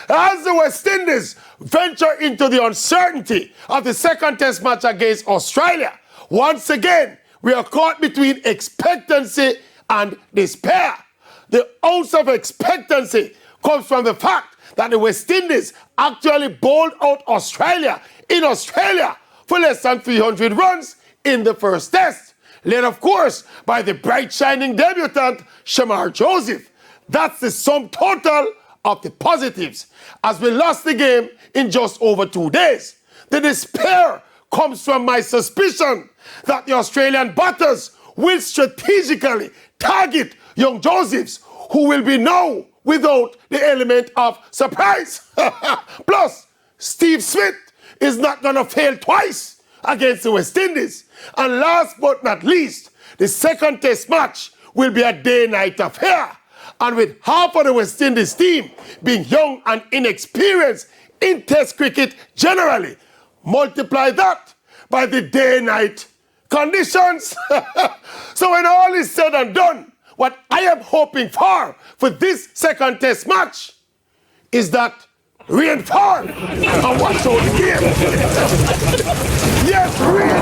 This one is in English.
As the West Indies venture into the uncertainty of the second test match against Australia, once again, we are caught between expectancy and despair. The ounce of expectancy comes from the fact that the West Indies actually bowled out Australia in Australia for less than 300 runs in the first test, led of course by the bright shining debutant Shamar Joseph. That's the sum total of the positives, as we lost the game in just over 2 days. The despair comes from my suspicion that the Australian batters will strategically target young Josephs, who will be now without the element of surprise. Plus, Steve Smith is not going to fail twice against the West Indies. And last but not least, the second test match will be a day-night affair. And with half of the West Indies team being young and inexperienced in test cricket generally, multiply that by the day-night conditions. So when all is said and done, what I am hoping for this second test match is that rain fall and watch out the game. Yes, rain